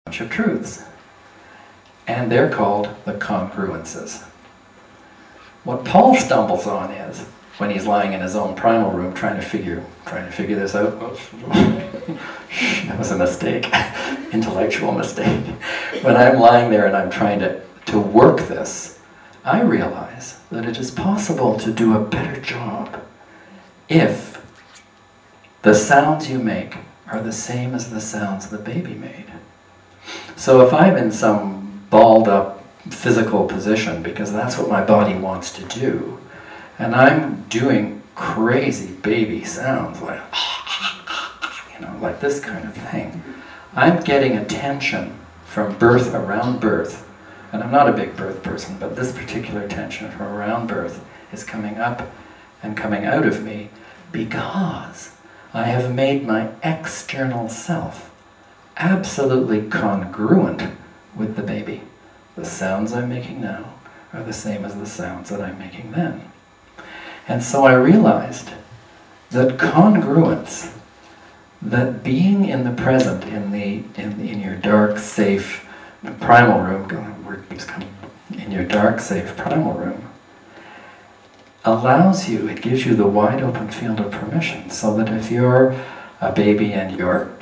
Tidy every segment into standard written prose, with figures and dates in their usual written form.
bunch of truths. And they're called the congruences. What Paul stumbles on is, when he's lying in his own primal room trying to figure this out. That was a mistake, intellectual mistake. When I'm lying there and I'm trying to work this, I realize that it is possible to do a better job if the sounds you make are the same as the sounds the baby made. So if I'm in some balled up physical position, because that's what my body wants to do, and I'm doing crazy baby sounds, like, like this kind of thing, I'm getting attention from birth, around birth, and I'm not a big birth person, but this particular tension from around birth is coming up and coming out of me because I have made my external self absolutely congruent with the baby. The sounds I'm making now are the same as the sounds that I'm making then. And so I realized that congruence, that being in the present, in your dark, safe primal room, word keeps coming, in your dark, safe primal room, allows you, it gives you the wide open field of permission, so that if you're a baby and you're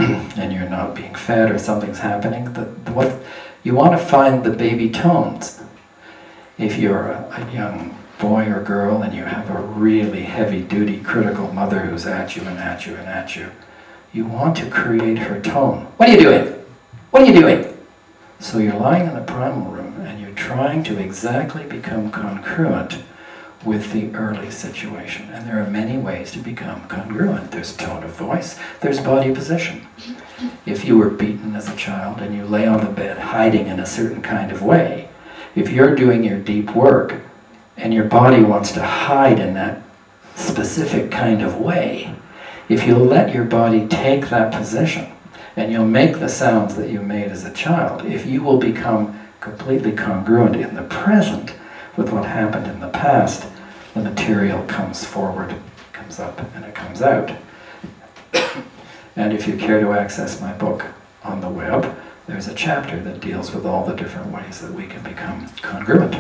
not being fed or something's happening, what you want to find the baby tones. If you're a young boy or girl and you have a really heavy-duty critical mother who's at you and at you and at you, you want to create her tone. What are you doing? What are you doing? So you're lying in the primal room and you're trying to exactly become congruent with the early situation. And there are many ways to become congruent. There's tone of voice, there's body position. If you were beaten as a child and you lay on the bed hiding in a certain kind of way, if you're doing your deep work and your body wants to hide in that specific kind of way, if you'll let your body take that position and you'll make the sounds that you made as a child, if you will become completely congruent in the present with what happened in the past, the material comes forward, comes up, and it comes out. And if you care to access my book on the web, there's a chapter that deals with all the different ways that we can become congruent.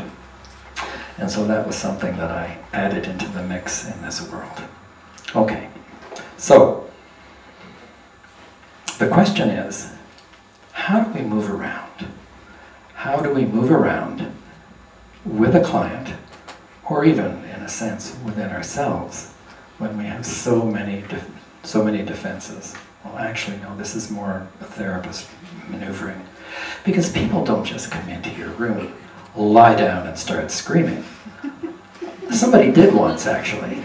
And so that was something that I added into the mix in this world. Okay, so the question is, how do we move around? How do we move around with a client, or even, in a sense, within ourselves, when we have so many defenses? Well, actually, no, this is more a therapist maneuvering. Because people don't just come into your room, lie down and start screaming. Somebody did once, actually.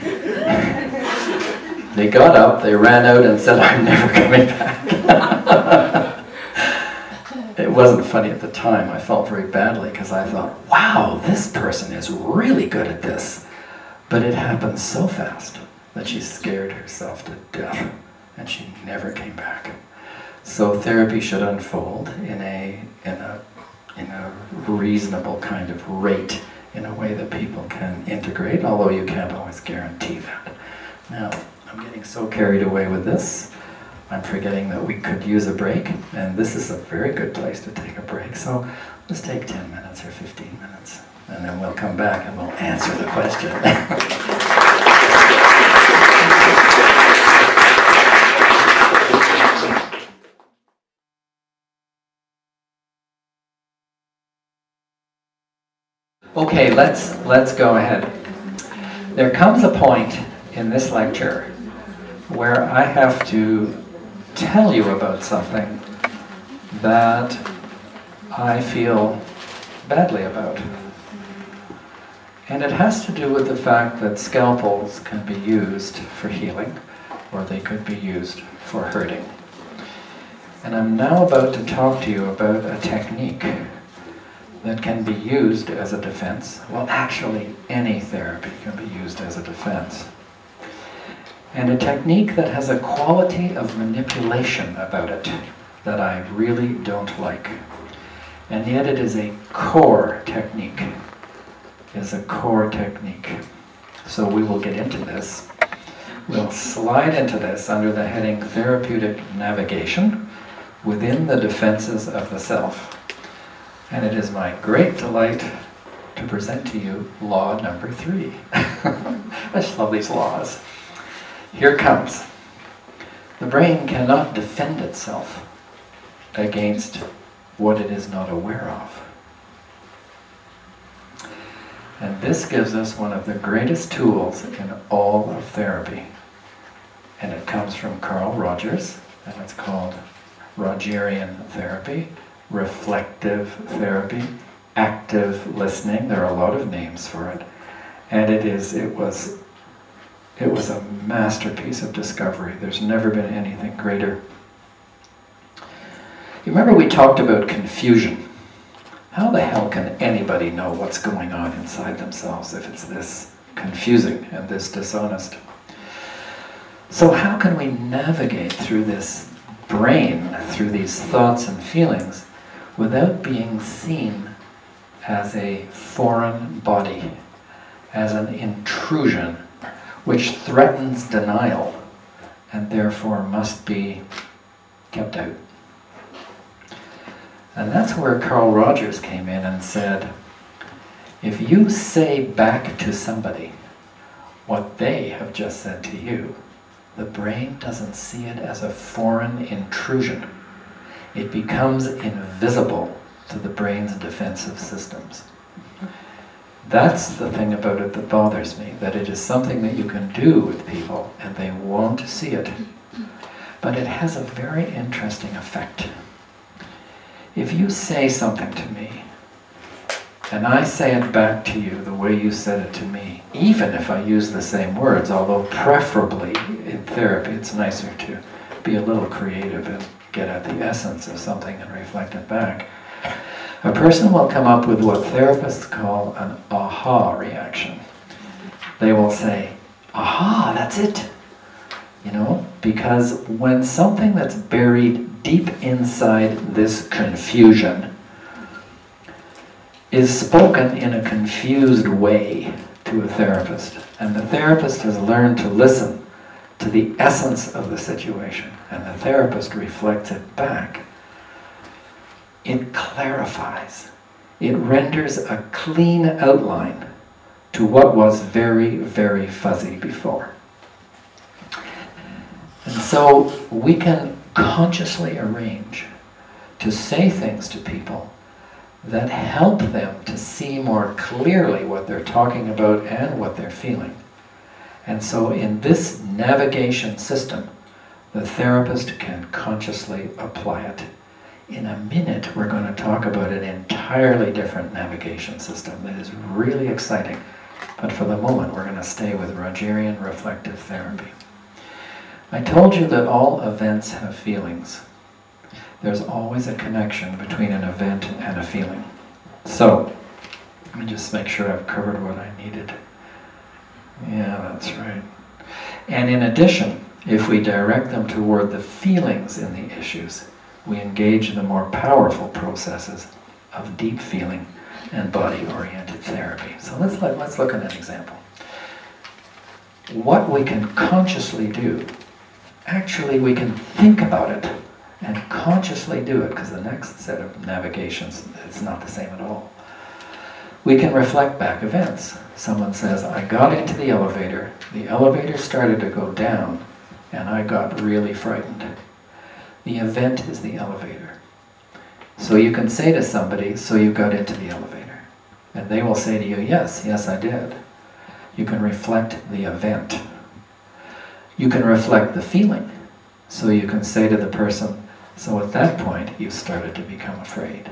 They got up, they ran out and said, "I'm never coming back." It wasn't funny at the time. I felt very badly because I thought, wow, this person is really good at this. But it happened so fast that she scared herself to death and she never came back. So therapy should unfold in a reasonable kind of rate, in a way that people can integrate, although you can't always guarantee that. Now, I'm getting so carried away with this, I'm forgetting that we could use a break, and this is a very good place to take a break. So let's take 10 minutes or 15 minutes, and then we'll come back and we'll answer the question. Okay, let's go ahead. There comes a point in this lecture where I have to tell you about something that I feel badly about. And it has to do with the fact that scalpels can be used for healing, or they could be used for hurting. And I'm now about to talk to you about a technique that can be used as a defense. Well, actually, any therapy can be used as a defense. And a technique that has a quality of manipulation about it that I really don't like. And yet it is a core technique. It is a core technique. So we will get into this. We'll slide into this under the heading Therapeutic Navigation, within the defenses of the self. And it is my great delight to present to you law number 3. I just love these laws. Here comes. The brain cannot defend itself against what it is not aware of. And this gives us one of the greatest tools in all of therapy. And it comes from Carl Rogers, and it's called Rogerian therapy, reflective therapy, active listening. There are a lot of names for it. And it was a masterpiece of discovery. There's never been anything greater. You remember we talked about confusion. How the hell can anybody know what's going on inside themselves if it's this confusing and this dishonest? So how can we navigate through this brain, through these thoughts and feelings, without being seen as a foreign body, as an intrusion, which threatens denial and therefore must be kept out? And that's where Carl Rogers came in and said, if you say back to somebody what they have just said to you, the brain doesn't see it as a foreign intrusion. It becomes invisible to the brain's defensive systems. That's the thing about it that bothers me, that it is something that you can do with people and they won't see it. But it has a very interesting effect. If you say something to me, and I say it back to you the way you said it to me, even if I use the same words, although preferably in therapy it's nicer to be a little creative and get at the essence of something and reflect it back, a person will come up with what therapists call an aha reaction. They will say, aha, that's it. You know, because when something that's buried deep inside this confusion is spoken in a confused way to a therapist, and the therapist has learned to listen to the essence of the situation, and the therapist reflects it back, it clarifies. It renders a clean outline to what was very, very fuzzy before. And so we can consciously arrange to say things to people that help them to see more clearly what they're talking about and what they're feeling. And so in this navigation system, the therapist can consciously apply it. In a minute, we're going to talk about an entirely different navigation system that is really exciting. But for the moment, we're going to stay with Rogerian reflective therapy. I told you that all events have feelings. There's always a connection between an event and a feeling. So, let me just make sure I've covered what I needed. Yeah, that's right. And in addition, if we direct them toward the feelings in the issues, we engage in the more powerful processes of deep feeling and body-oriented therapy. So let's look at an example. What we can consciously do, actually we can think about it and consciously do it, because the next set of navigations, it's not the same at all. We can reflect back events. Someone says, I got into the elevator started to go down, and I got really frightened. The event is the elevator. So you can say to somebody, so you got into the elevator. And they will say to you, yes, yes I did. You can reflect the event. You can reflect the feeling. So you can say to the person, so at that point you started to become afraid.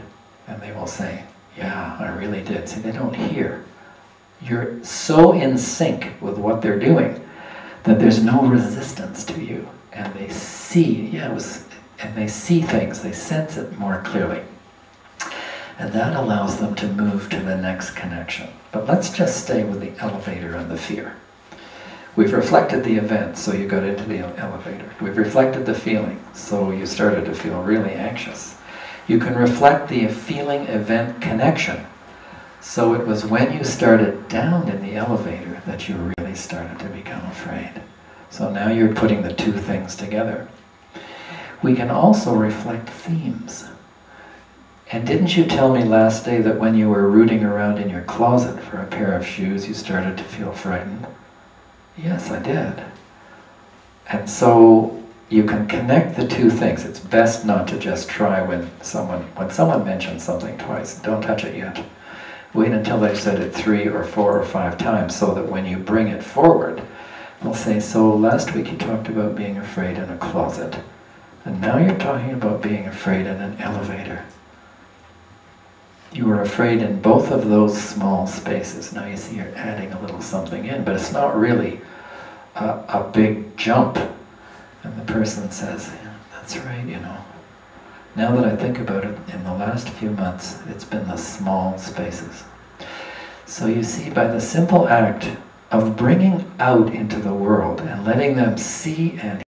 And they will say, yeah, I really did. See, they don't hear. You're so in sync with what they're doing that there's no resistance to you. And they see, and they see things, they sense it more clearly. And that allows them to move to the next connection. But let's just stay with the elevator and the fear. We've reflected the event, so you got into the elevator. We've reflected the feeling, so you started to feel really anxious. You can reflect the feeling-event connection. So it was when you started down in the elevator that you really started to become afraid. So now you're putting the two things together. we can also reflect themes. And didn't you tell me last day that when you were rooting around in your closet for a pair of shoes, you started to feel frightened? Yes, I did. And so you can connect the two things. It's best not to just try when someone mentions something twice. Don't touch it yet. Wait until they've said it 3 or 4 or 5 times, so that when you bring it forward, they'll say, so last week you talked about being afraid in a closet, and now you're talking about being afraid in an elevator. You were afraid in both of those small spaces. Now you see you're adding a little something in, but it's not really a big jump. And the person says, yeah, that's right, you know. Now that I think about it, in the last few months, it's been the small spaces. So you see, by the simple act of bringing out into the world and letting them see and